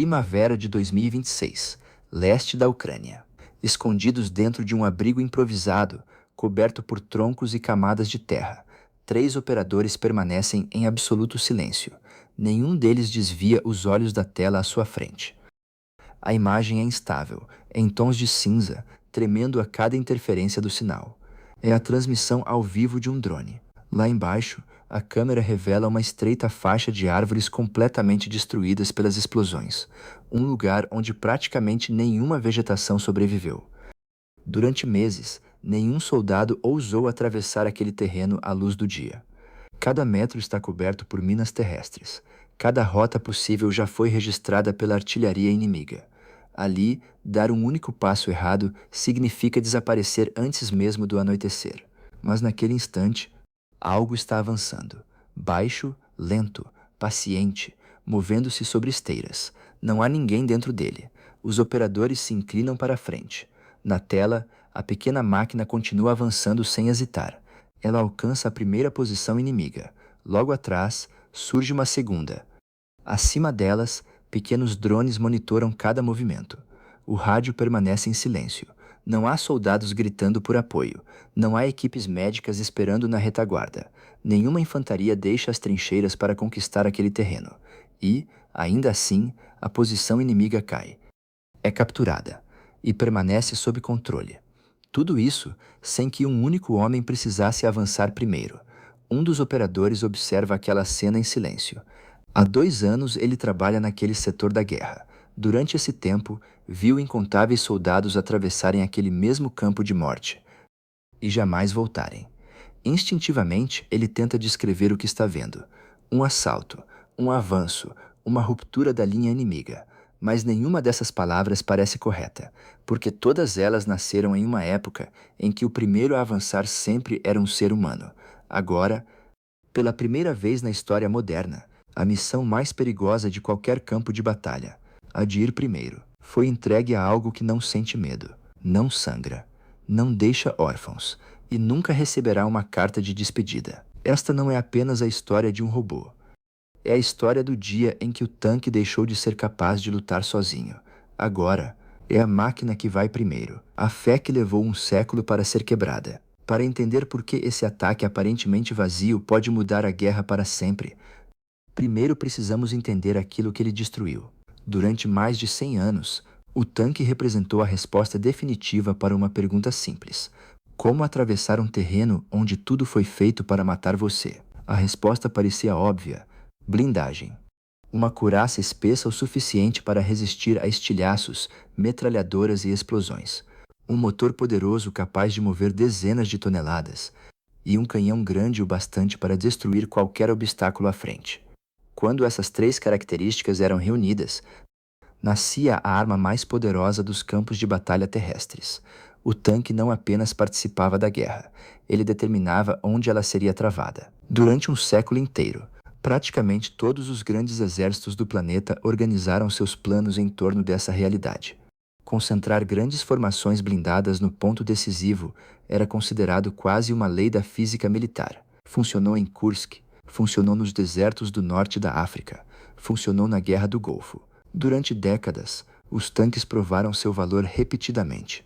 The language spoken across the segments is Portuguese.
Primavera de 2026, leste da Ucrânia. Escondidos dentro de um abrigo improvisado, coberto por troncos e camadas de terra, 3 operadores permanecem em absoluto silêncio. Nenhum deles desvia os olhos da tela à sua frente. A imagem é instável, em tons de cinza, tremendo a cada interferência do sinal. É a transmissão ao vivo de um drone. Lá embaixo, a câmera revela uma estreita faixa de árvores completamente destruídas pelas explosões, um lugar onde praticamente nenhuma vegetação sobreviveu. Durante meses, nenhum soldado ousou atravessar aquele terreno à luz do dia. Cada metro está coberto por minas terrestres. Cada rota possível já foi registrada pela artilharia inimiga. Ali, dar um único passo errado significa desaparecer antes mesmo do anoitecer. Mas naquele instante, algo está avançando. Baixo, lento, paciente, movendo-se sobre esteiras. Não há ninguém dentro dele. Os operadores se inclinam para a frente. Na tela, a pequena máquina continua avançando sem hesitar. Ela alcança a primeira posição inimiga. Logo atrás, surge uma segunda. Acima delas, pequenos drones monitoram cada movimento. O rádio permanece em silêncio. Não há soldados gritando por apoio. Não há equipes médicas esperando na retaguarda. Nenhuma infantaria deixa as trincheiras para conquistar aquele terreno. E, ainda assim, a posição inimiga cai. É capturada. E permanece sob controle. Tudo isso sem que um único homem precisasse avançar primeiro. Um dos operadores observa aquela cena em silêncio. Há 2 anos ele trabalha naquele setor da guerra. Durante esse tempo, viu incontáveis soldados atravessarem aquele mesmo campo de morte e jamais voltarem. Instintivamente, ele tenta descrever o que está vendo. Um assalto, um avanço, uma ruptura da linha inimiga. Mas nenhuma dessas palavras parece correta, porque todas elas nasceram em uma época em que o primeiro a avançar sempre era um ser humano. Agora, pela primeira vez na história moderna, a missão mais perigosa de qualquer campo de batalha, a de ir primeiro, foi entregue a algo que não sente medo, não sangra, não deixa órfãos e nunca receberá uma carta de despedida. Esta não é apenas a história de um robô. É a história do dia em que o tanque deixou de ser capaz de lutar sozinho. Agora, é a máquina que vai primeiro. A fé que levou um século para ser quebrada. Para entender por que esse ataque aparentemente vazio pode mudar a guerra para sempre, primeiro precisamos entender aquilo que ele destruiu. Durante mais de 100 anos, o tanque representou a resposta definitiva para uma pergunta simples: como atravessar um terreno onde tudo foi feito para matar você? A resposta parecia óbvia: blindagem. Uma couraça espessa o suficiente para resistir a estilhaços, metralhadoras e explosões. Um motor poderoso capaz de mover dezenas de toneladas. E um canhão grande o bastante para destruir qualquer obstáculo à frente. Quando essas 3 características eram reunidas, nascia a arma mais poderosa dos campos de batalha terrestres. O tanque não apenas participava da guerra, ele determinava onde ela seria travada. Durante um século inteiro, praticamente todos os grandes exércitos do planeta organizaram seus planos em torno dessa realidade. Concentrar grandes formações blindadas no ponto decisivo era considerado quase uma lei da física militar. Funcionou em Kursk, funcionou nos desertos do norte da África, funcionou na Guerra do Golfo. Durante décadas, os tanques provaram seu valor repetidamente.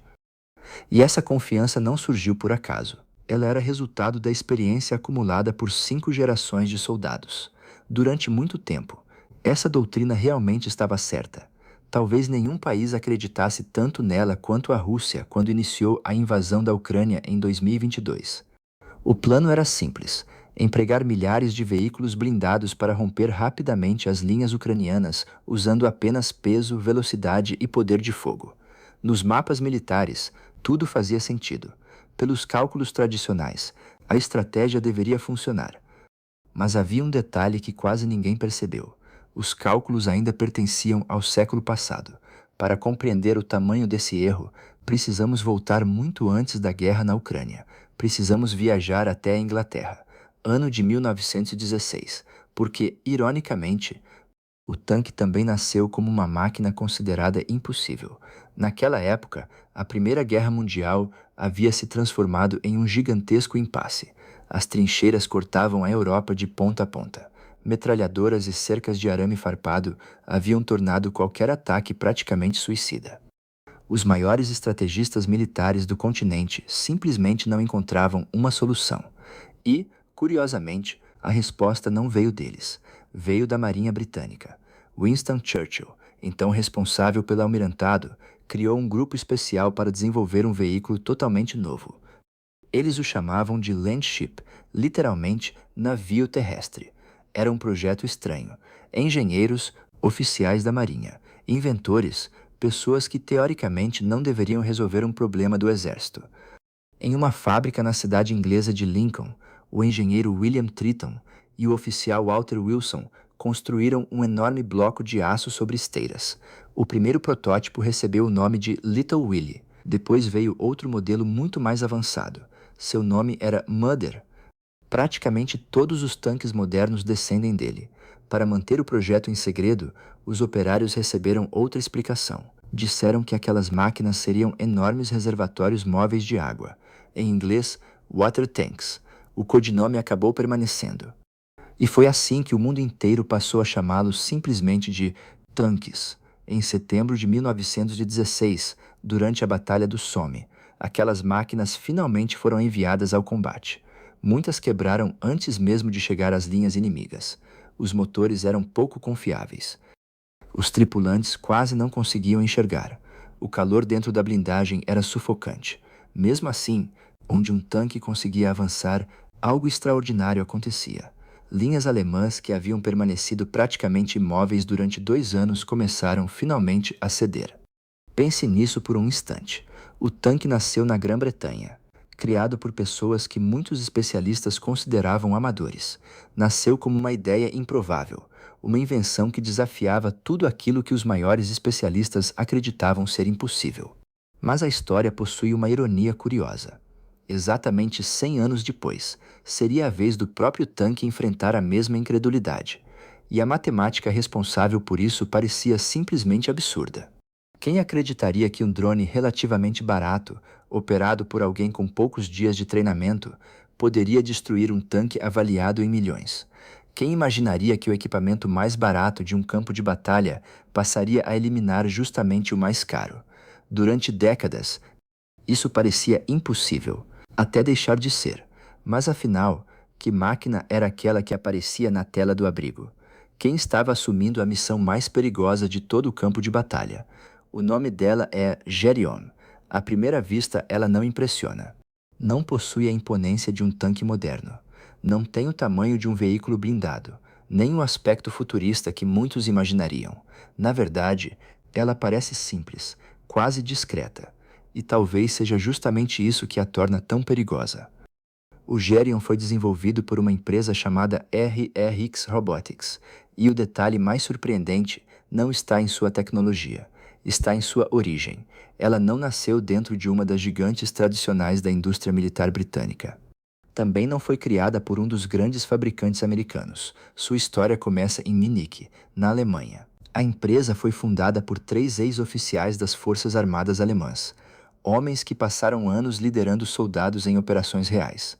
E essa confiança não surgiu por acaso. Ela era resultado da experiência acumulada por 5 gerações de soldados. Durante muito tempo, essa doutrina realmente estava certa. Talvez nenhum país acreditasse tanto nela quanto a Rússia quando iniciou a invasão da Ucrânia em 2022. O plano era simples: empregar milhares de veículos blindados para romper rapidamente as linhas ucranianas usando apenas peso, velocidade e poder de fogo. Nos mapas militares, tudo fazia sentido. Pelos cálculos tradicionais, a estratégia deveria funcionar. Mas havia um detalhe que quase ninguém percebeu. Os cálculos ainda pertenciam ao século passado. Para compreender o tamanho desse erro, precisamos voltar muito antes da guerra na Ucrânia. Precisamos viajar até a Inglaterra, ano de 1916, porque, ironicamente, o tanque também nasceu como uma máquina considerada impossível. Naquela época, a Primeira Guerra Mundial havia se transformado em um gigantesco impasse. As trincheiras cortavam a Europa de ponta a ponta. Metralhadoras e cercas de arame farpado haviam tornado qualquer ataque praticamente suicida. Os maiores estrategistas militares do continente simplesmente não encontravam uma solução. E, curiosamente, a resposta não veio deles. Veio da Marinha Britânica. Winston Churchill, então responsável pelo almirantado, criou um grupo especial para desenvolver um veículo totalmente novo. Eles o chamavam de Land Ship, literalmente navio terrestre. Era um projeto estranho. Engenheiros, oficiais da Marinha, inventores, pessoas que teoricamente não deveriam resolver um problema do exército. Em uma fábrica na cidade inglesa de Lincoln, o engenheiro William Triton e o oficial Walter Wilson construíram um enorme bloco de aço sobre esteiras. O primeiro protótipo recebeu o nome de Little Willie. Depois veio outro modelo muito mais avançado. Seu nome era Mother. Praticamente todos os tanques modernos descendem dele. Para manter o projeto em segredo, os operários receberam outra explicação. Disseram que aquelas máquinas seriam enormes reservatórios móveis de água. Em inglês, water tanks. O codinome acabou permanecendo. E foi assim que o mundo inteiro passou a chamá-los simplesmente de tanques. Em setembro de 1916, durante a Batalha do Somme, aquelas máquinas finalmente foram enviadas ao combate. Muitas quebraram antes mesmo de chegar às linhas inimigas. Os motores eram pouco confiáveis. Os tripulantes quase não conseguiam enxergar. O calor dentro da blindagem era sufocante. Mesmo assim, onde um tanque conseguia avançar, algo extraordinário acontecia. Linhas alemãs que haviam permanecido praticamente imóveis durante 2 anos começaram finalmente a ceder. Pense nisso por um instante. O tanque nasceu na Grã-Bretanha. Criado por pessoas que muitos especialistas consideravam amadores. Nasceu como uma ideia improvável, uma invenção que desafiava tudo aquilo que os maiores especialistas acreditavam ser impossível. Mas a história possui uma ironia curiosa. Exatamente 100 anos depois, seria a vez do próprio tanque enfrentar a mesma incredulidade. E a matemática responsável por isso parecia simplesmente absurda. Quem acreditaria que um drone relativamente barato, operado por alguém com poucos dias de treinamento, poderia destruir um tanque avaliado em milhões? Quem imaginaria que o equipamento mais barato de um campo de batalha passaria a eliminar justamente o mais caro? Durante décadas, isso parecia impossível, até deixar de ser. Mas afinal, que máquina era aquela que aparecia na tela do abrigo? Quem estava assumindo a missão mais perigosa de todo o campo de batalha? O nome dela é Geryon. À primeira vista, ela não impressiona. Não possui a imponência de um tanque moderno. Não tem o tamanho de um veículo blindado, nem o aspecto futurista que muitos imaginariam. Na verdade, ela parece simples, quase discreta. E talvez seja justamente isso que a torna tão perigosa. O Geryon foi desenvolvido por uma empresa chamada RRX Robotics, e o detalhe mais surpreendente não está em sua tecnologia, está em sua origem. Ela não nasceu dentro de uma das gigantes tradicionais da indústria militar britânica. Também não foi criada por um dos grandes fabricantes americanos. Sua história começa em Munich, na Alemanha. A empresa foi fundada por 3 ex-oficiais das Forças Armadas Alemãs, homens que passaram anos liderando soldados em operações reais.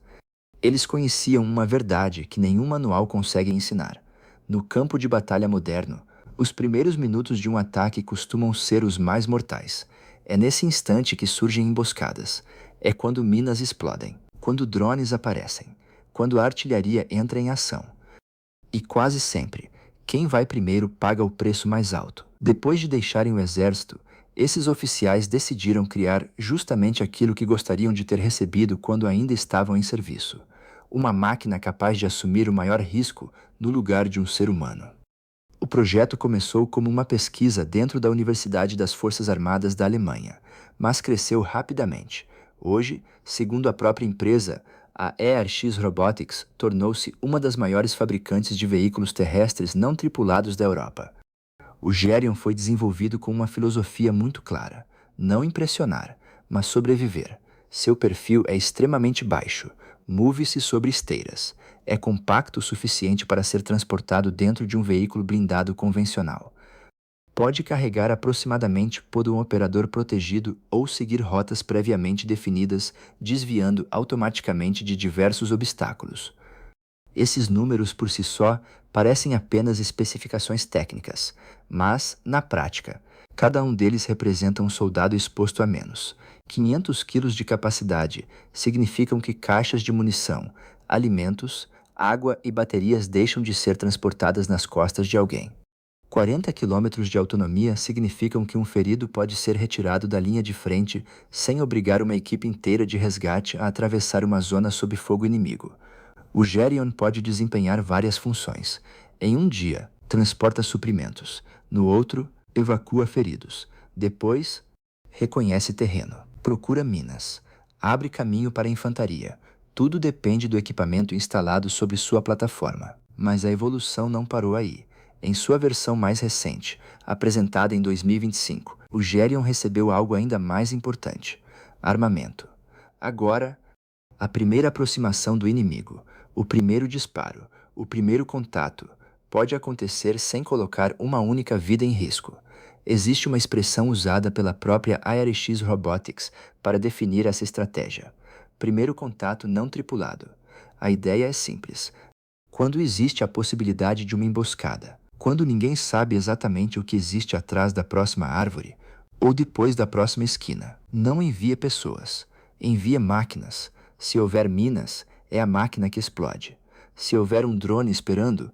Eles conheciam uma verdade que nenhum manual consegue ensinar. No campo de batalha moderno, os primeiros minutos de um ataque costumam ser os mais mortais. É nesse instante que surgem emboscadas. É quando minas explodem, quando drones aparecem, quando a artilharia entra em ação. E quase sempre, quem vai primeiro paga o preço mais alto. Depois de deixarem o exército, esses oficiais decidiram criar justamente aquilo que gostariam de ter recebido quando ainda estavam em serviço: uma máquina capaz de assumir o maior risco no lugar de um ser humano. O projeto começou como uma pesquisa dentro da Universidade das Forças Armadas da Alemanha, mas cresceu rapidamente. Hoje, segundo a própria empresa, a ERX Robotics tornou-se uma das maiores fabricantes de veículos terrestres não tripulados da Europa. O Geryon foi desenvolvido com uma filosofia muito clara: não impressionar, mas sobreviver. Seu perfil é extremamente baixo, move-se sobre esteiras, é compacto o suficiente para ser transportado dentro de um veículo blindado convencional. Pode carregar aproximadamente por um operador protegido ou seguir rotas previamente definidas, desviando automaticamente de diversos obstáculos. Esses números por si só parecem apenas especificações técnicas, mas, na prática, cada um deles representa um soldado exposto a menos. 500 quilos de capacidade significam que caixas de munição, alimentos, água e baterias deixam de ser transportadas nas costas de alguém. 40 quilômetros de autonomia significam que um ferido pode ser retirado da linha de frente sem obrigar uma equipe inteira de resgate a atravessar uma zona sob fogo inimigo. O Geryon pode desempenhar várias funções. Em um dia, transporta suprimentos. No outro, evacua feridos. Depois, reconhece terreno, procura minas, abre caminho para a infantaria. Tudo depende do equipamento instalado sobre sua plataforma. Mas a evolução não parou aí. Em sua versão mais recente, apresentada em 2025, o Geryon recebeu algo ainda mais importante: armamento. Agora, a primeira aproximação do inimigo, o primeiro disparo, o primeiro contato, pode acontecer sem colocar uma única vida em risco. Existe uma expressão usada pela própria ARX Robotics para definir essa estratégia: primeiro contato não tripulado. A ideia é simples. Quando existe a possibilidade de uma emboscada, quando ninguém sabe exatamente o que existe atrás da próxima árvore ou depois da próxima esquina, não envie pessoas, envie máquinas. Se houver minas, é a máquina que explode. Se houver um drone esperando,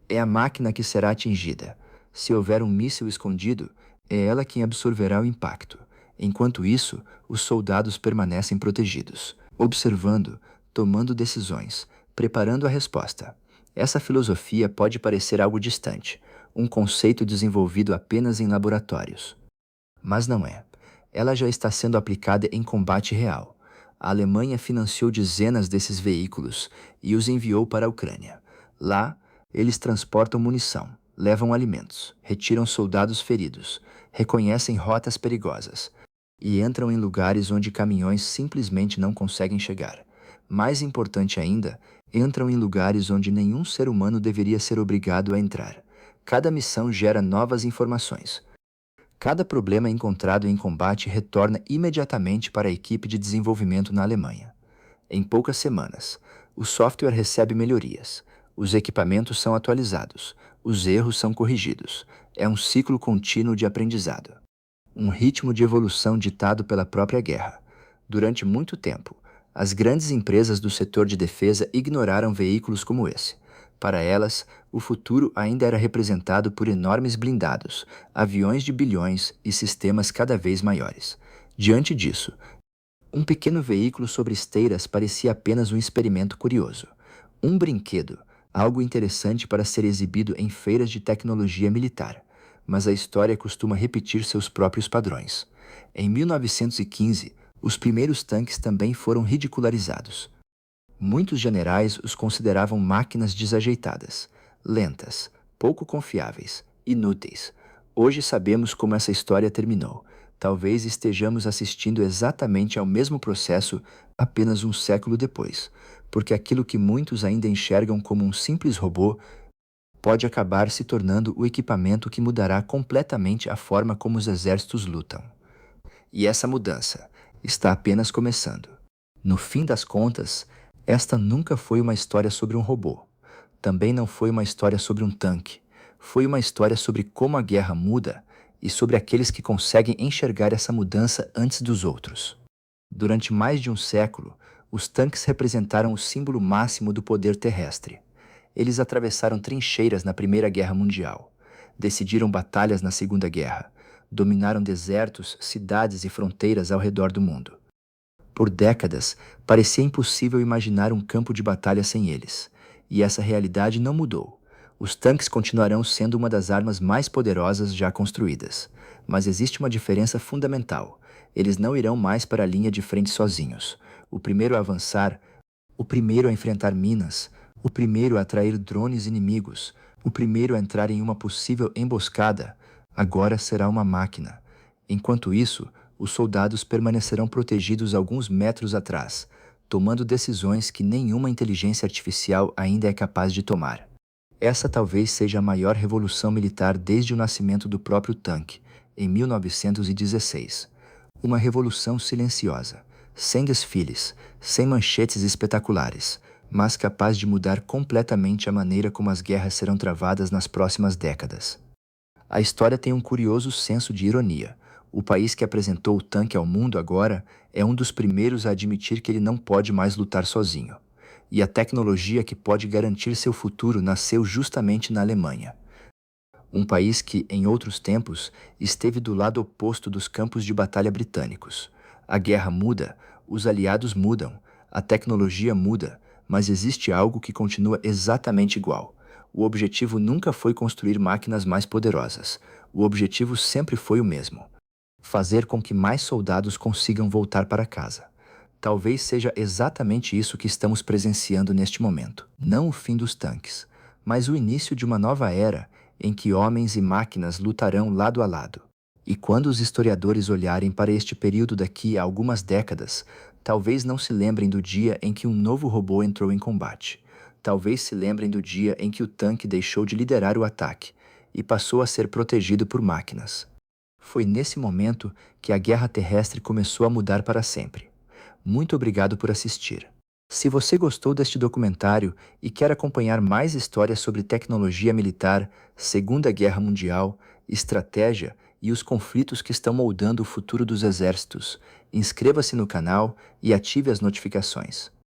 é a máquina que será atingida. Se houver um míssil escondido, é ela quem absorverá o impacto. Enquanto isso, os soldados permanecem protegidos, observando, tomando decisões, preparando a resposta. Essa filosofia pode parecer algo distante, um conceito desenvolvido apenas em laboratórios. Mas não é. Ela já está sendo aplicada em combate real. A Alemanha financiou dezenas desses veículos e os enviou para a Ucrânia. Lá, eles transportam munição, levam alimentos, retiram soldados feridos, reconhecem rotas perigosas e entram em lugares onde caminhões simplesmente não conseguem chegar. Mais importante ainda, entram em lugares onde nenhum ser humano deveria ser obrigado a entrar. Cada missão gera novas informações. Cada problema encontrado em combate retorna imediatamente para a equipe de desenvolvimento na Alemanha. Em poucas semanas, o software recebe melhorias, os equipamentos são atualizados, os erros são corrigidos. É um ciclo contínuo de aprendizado. Um ritmo de evolução ditado pela própria guerra. Durante muito tempo, as grandes empresas do setor de defesa ignoraram veículos como esse. Para elas, o futuro ainda era representado por enormes blindados, aviões de bilhões e sistemas cada vez maiores. Diante disso, um pequeno veículo sobre esteiras parecia apenas um experimento curioso. Um brinquedo, algo interessante para ser exibido em feiras de tecnologia militar. Mas a história costuma repetir seus próprios padrões. Em 1915, os primeiros tanques também foram ridicularizados. Muitos generais os consideravam máquinas desajeitadas, lentas, pouco confiáveis, inúteis. Hoje sabemos como essa história terminou. Talvez estejamos assistindo exatamente ao mesmo processo apenas um século depois, porque aquilo que muitos ainda enxergam como um simples robô pode acabar se tornando o equipamento que mudará completamente a forma como os exércitos lutam. E essa mudança está apenas começando. No fim das contas, esta nunca foi uma história sobre um robô. Também não foi uma história sobre um tanque. Foi uma história sobre como a guerra muda e sobre aqueles que conseguem enxergar essa mudança antes dos outros. Durante mais de um século, os tanques representaram o símbolo máximo do poder terrestre. Eles atravessaram trincheiras na Primeira Guerra Mundial, decidiram batalhas na Segunda Guerra, dominaram desertos, cidades e fronteiras ao redor do mundo. Por décadas, parecia impossível imaginar um campo de batalha sem eles. E essa realidade não mudou. Os tanques continuarão sendo uma das armas mais poderosas já construídas. Mas existe uma diferença fundamental. Eles não irão mais para a linha de frente sozinhos. O primeiro a avançar, o primeiro a enfrentar minas, o primeiro a atrair drones inimigos, o primeiro a entrar em uma possível emboscada, agora será uma máquina. Enquanto isso, os soldados permanecerão protegidos alguns metros atrás, tomando decisões que nenhuma inteligência artificial ainda é capaz de tomar. Essa talvez seja a maior revolução militar desde o nascimento do próprio tanque, em 1916. Uma revolução silenciosa, sem desfiles, sem manchetes espetaculares, mas capaz de mudar completamente a maneira como as guerras serão travadas nas próximas décadas. A história tem um curioso senso de ironia. O país que apresentou o tanque ao mundo agora é um dos primeiros a admitir que ele não pode mais lutar sozinho. E a tecnologia que pode garantir seu futuro nasceu justamente na Alemanha. Um país que, em outros tempos, esteve do lado oposto dos campos de batalha britânicos. A guerra muda, os aliados mudam, a tecnologia muda, mas existe algo que continua exatamente igual. O objetivo nunca foi construir máquinas mais poderosas. O objetivo sempre foi o mesmo: fazer com que mais soldados consigam voltar para casa. Talvez seja exatamente isso que estamos presenciando neste momento. Não o fim dos tanques, mas o início de uma nova era em que homens e máquinas lutarão lado a lado. E quando os historiadores olharem para este período daqui a algumas décadas, talvez não se lembrem do dia em que um novo robô entrou em combate. Talvez se lembrem do dia em que o tanque deixou de liderar o ataque e passou a ser protegido por máquinas. Foi nesse momento que a guerra terrestre começou a mudar para sempre. Muito obrigado por assistir. Se você gostou deste documentário e quer acompanhar mais histórias sobre tecnologia militar, Segunda Guerra Mundial, estratégia e os conflitos que estão moldando o futuro dos exércitos, inscreva-se no canal e ative as notificações.